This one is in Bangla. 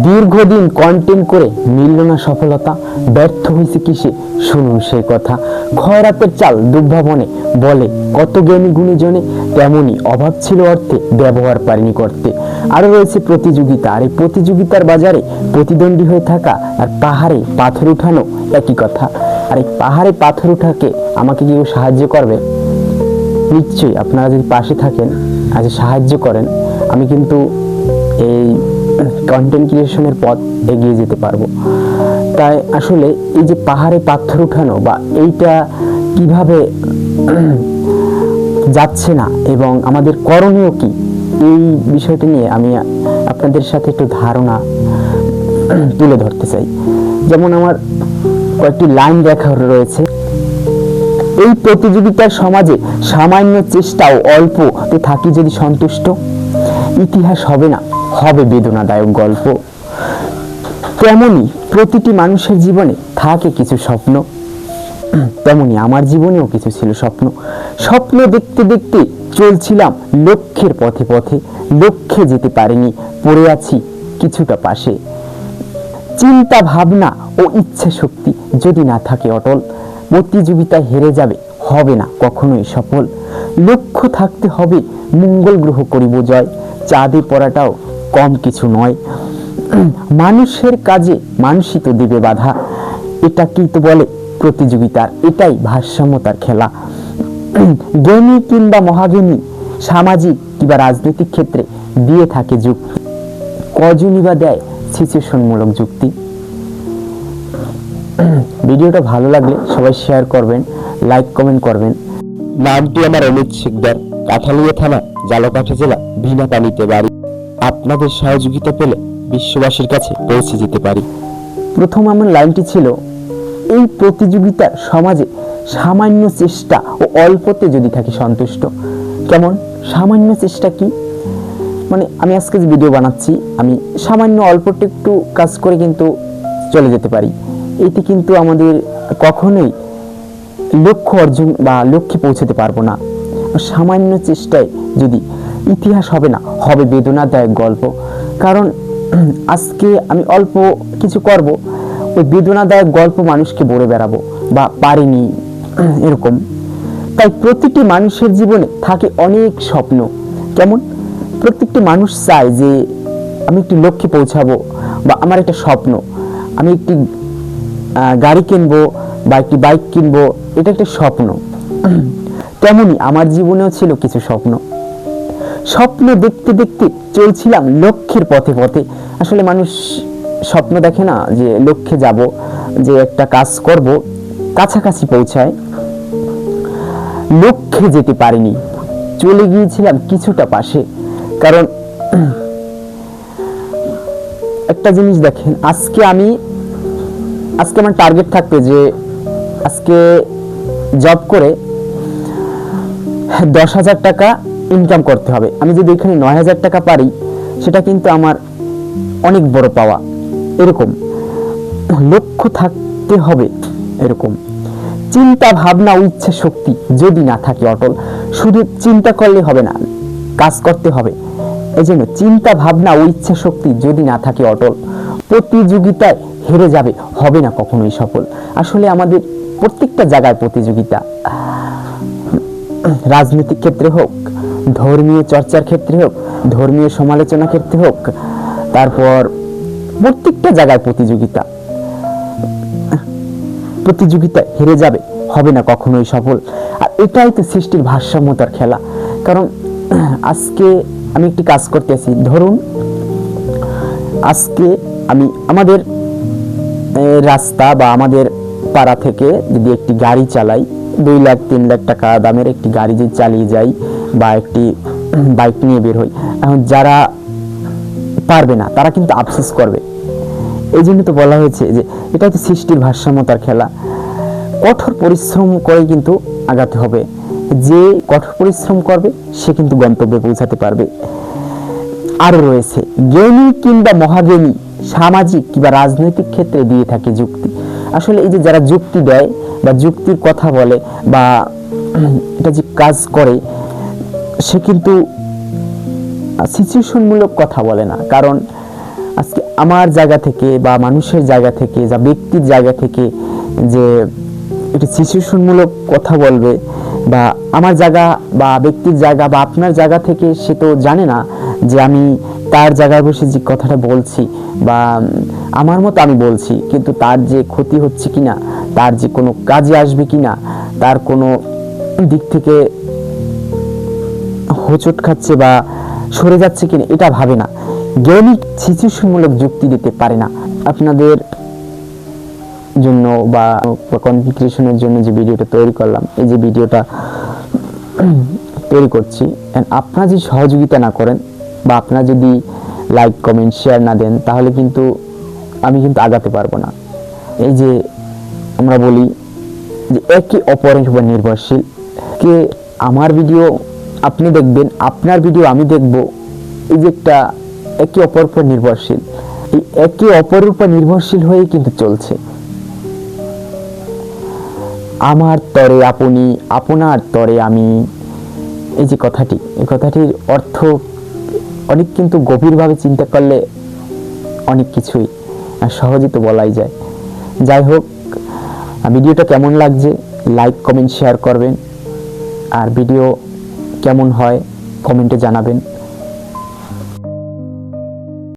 দীর্ঘদিন কন্টেন্ট করে মিলল না সফলতা, ব্যর্থ হয়েছে কিসে শুনুন সেই কথা। খয়রাতের চাল দুর্ভাবনে বলে কত জ্ঞানী গুণীজনে, তেমনি অভাব ছিল অর্থে ব্যবহার পারেনি করতে। আরও রয়েছে প্রতিযোগিতা, আর এই প্রতিযোগিতার বাজারে প্রতিদ্বন্দ্বী হয়ে থাকা আর পাহাড়ে পাথর উঠানো একই কথা। আর এই পাহাড়ে পাথর উঠাকে আমাকে কেউ সাহায্য করবে? নিশ্চয়ই আপনারা যদি পাশে থাকেন আজ সাহায্য করেন, আমি কিন্তু এই কন্টেন্ট ক্রিয়েশনের পথ এগিয়ে যেতে পারবো। তাই আসলে এই যে পাহাড়ে পাথর উঠানো বা এইটা কিভাবে যাচ্ছে না এবং আমাদের করণীয় কি, এই বিষয়টি নিয়ে আমি আপনাদের সাথে একটু ধারণা তুলে ধরতে চাই। যেমন আমার কয়েকটি লাইন দেখা রয়েছে। এই প্রতিযোগিতার সমাজে সামান্য চেষ্টা ও অল্পতে থাকি যদি সন্তুষ্ট, ইতিহাস হবে না, হবে বেদনাদায়ক গল্প। তেমনি প্রতিটি মানুষের জীবনে থাকে কিছু স্বপ্ন, তেমনি আমার জীবনেও কিছু ছিল স্বপ্ন। স্বপ্ন দেখতে দেখতে চলছিলাম লক্ষ্যের পথে পথে, লক্ষ্যে যেতে পারিনি, পড়ে আছি কিছুটা পাশে। চিন্তা ভাবনা ও ইচ্ছা শক্তি যদি না থাকে অটল, প্রতিযোগিতায় হেরে যাবে, হবে না কখনোই সফল। লক্ষ্য থাকতে হবে মঙ্গল গ্রহ করিব জয়, চাঁদে পড়াটাও কম কিছু নয়। মানুষের কাজে মানুষই তো দেবে বাধা, এটা কি তো বলে প্রতিযোগিতার, এটাই ভারসাম্যতার খেলা। জ্ঞানী কিংবা মহাজ্ঞানী, সামাজিক কিংবা রাজনৈতিক ক্ষেত্রে দিয়ে থাকে যুক্তি, কজনই বা দেয় সিচুয়েশনমূলক যুক্তি। ভিডিওটা ভালো লাগলে সবাই শেয়ার করবেন, লাইক কমেন্ট করবেন। নামটি আমার অমিত শিকদার, কাঠালিয়া থানা, জালকাঠি জেলা, ভিনাপানিতে বাড়ি। আপনাদের সহযোগিতা পেলে বিশ্ববাসীর কাছে পৌঁছে যেতে পারি। প্রথম আমার লাইনটি ছিল, এই প্রতিযোগিতার সমাজে সামান্য চেষ্টা ও অল্পতে যদি থাকি সন্তুষ্ট। কেমন সামান্য চেষ্টা কি? মানে আমি আজকে যে ভিডিও বানাচ্ছি, আমি সামান্য অল্পটা একটু কাজ করে কিন্তু চলে যেতে পারি, এতে কিন্তু আমাদের কখনোই লক্ষ্য অর্জন বা লক্ষ্যে পৌঁছতে পারবো না। সামান্য চেষ্টায় যদি, ইতিহাস হবে না, হবে বেদনাদায়ক গল্প। কারণ আজকে আমি অল্প কিছু করব, ওই বেদনাদায়ক গল্প মানুষকে বলে বেড়াবো বা পারিনি এরকম। তাই প্রতিটি মানুষের জীবনে থাকে অনেক স্বপ্ন। কেমন প্রত্যেকটি মানুষ চায় যে আমি একটি লক্ষ্যে পৌঁছাবো, বা আমার একটা স্বপ্ন, আমি একটি গাড়ি কিনবো বা একটি বাইক কিনবো, এটা একটা স্বপ্ন। তেমনি আমার জীবনেও ছিল কিছু স্বপ্ন। স্বপ্ন দেখতে দেখতে চলছিলাম লক্ষ্যের পথে পথে। আসলে মানুষ স্বপ্ন দেখে না যে লক্ষ্যে যাব, যে একটা কাজ করব, কাছাকাছি পৌঁছায়, লক্ষ্যে যেতে পারিনি, চলে গিয়েছিলাম কিছুটা পাশে। কারণ একটা জিনিস দেখেন, আজকে আমার টার্গেট থাকবে যে আজকে জব করে 10,000 টাকা ইনকাম করতে হবে। আমি যদি এখানে 9,000 টাকা পারি, সেটা কিন্তু আমার অনেক বড় পাওয়া। এরকম লক্ষ্য থাকতে হবে। এরকম চিন্তা ভাবনা ও ইচ্ছা শক্তি যদি না থাকে অটল, শুধু চিন্তা করলে হবে না, কাজ করতে হবে। এই জন্য চিন্তা ভাবনা ও ইচ্ছা শক্তি যদি না থাকে অটল, প্রতিযোগিতায় হেরে যাবে, হবে না কখনোই সফল। আসলে আমাদের প্রত্যেকটা জায়গায় প্রতিযোগিতা, রাজনৈতিক ক্ষেত্রে হোক, ধর্মীয় চর্চার ক্ষেত্রে হোক, ধর্মীয় সমালোচনা ক্ষেত্রে হোক, তারপর প্রত্যেকটা জায়গায় প্রতিযোগিতা। প্রতিযোগিতায় হেরে যাবে, হবে না কখনোই সফল। আর এটাই তো সৃষ্টির ভারসাম্যতার খেলা। কারণ আজকে আমি একটি কাজ করতেছি, ধরুন আজকে আমি আমাদের রাস্তা বা আমাদের পাড়া থেকে যদি একটি গাড়ি চালাই, 2 লাখ 3 লাখ টাকা দামের একটি গাড়ি যদি চালিয়ে যাই বা একটি বাইক নিয়ে বের হই, এখন যারা পারবে না তারা কিন্তু আফসোস করবে। এই জন্য তো বলা হয়েছে যে এটা হচ্ছে সৃষ্টির ভারসাম্যতার খেলা। কঠোর পরিশ্রম করে কিন্তু আগাতে হবে। যে কঠোর পরিশ্রম করবে সে কিন্তু গন্তব্যে পৌঁছাতে পারবে। আরো রয়েছে জ্ঞানী কিংবা মহাজ্ঞানী, সামাজিক কিংবা রাজনৈতিক ক্ষেত্রে দিয়ে থাকে যুক্তি। আসলে এই যে যারা যুক্তি দেয় বা যুক্তির কথা বলে বা এটা যে কাজ করে, সে কিন্তু সিচুয়েশনমূলক কথা বলে না। কারণ আজকে আমার জায়গা থেকে বা মানুষের জায়গা থেকে বা ব্যক্তির জায়গা থেকে যে একটি সিচুয়েশনমূলক কথা বলবে, বা আমার জায়গা বা ব্যক্তির জায়গা বা আপনার জায়গা থেকে সে তো জানে না যে আমি তার জায়গায় বসে যে কথাটা বলছি বা আমার মতো আমি বলছি, কিন্তু তার যে ক্ষতি হচ্ছে কিনা, তার যে কোনো কাজে আসবে কিনা, তার কোনো দিক থেকে হোঁচট খাচ্ছে বা সরে যাচ্ছে কিনা এটা ভাবে না, জ্ঞানী সিচুয়েশনমূলক যুক্তি দিতে পারে না। আপনাদের জন্য বা কন্টেন্ট ক্রিয়েশনের জন্য যে ভিডিওটা তৈরি করলাম, এই যে ভিডিওটা তৈরি করছি, and আপনারা যদি সহযোগিতা না করেন বা আপনারা যদি লাইক কমেন্ট শেয়ার না দেন, তাহলে কিন্তু আমি কিন্তু আগাতে পারবো না। এই যে আমরা বলি যে একে অপরের উপর নির্ভরশীল, কে আমার ভিডিও আপনি দেখবেন, আপনার ভিডিও আমি দেখব, এই যে একটা একে অপরের উপর নির্ভরশীল, এই একে অপরের উপর নির্ভরশীল হয়ে কিন্তু চলছে। আমার তরে আপনি, আপনার তরে আমি, এই যে কথাটি, এই কথাটির অর্থ অনেক কিন্তু গভীরভাবে চিন্তা করলে অনেক কিছুই সহজে তো বলাই যায়। যাই হোক, ভিডিওটা কেমন লাগছে লাইক কমেন্ট শেয়ার করবেন, আর ভিডিও কেমন হয় কমেন্টে জানাবেন।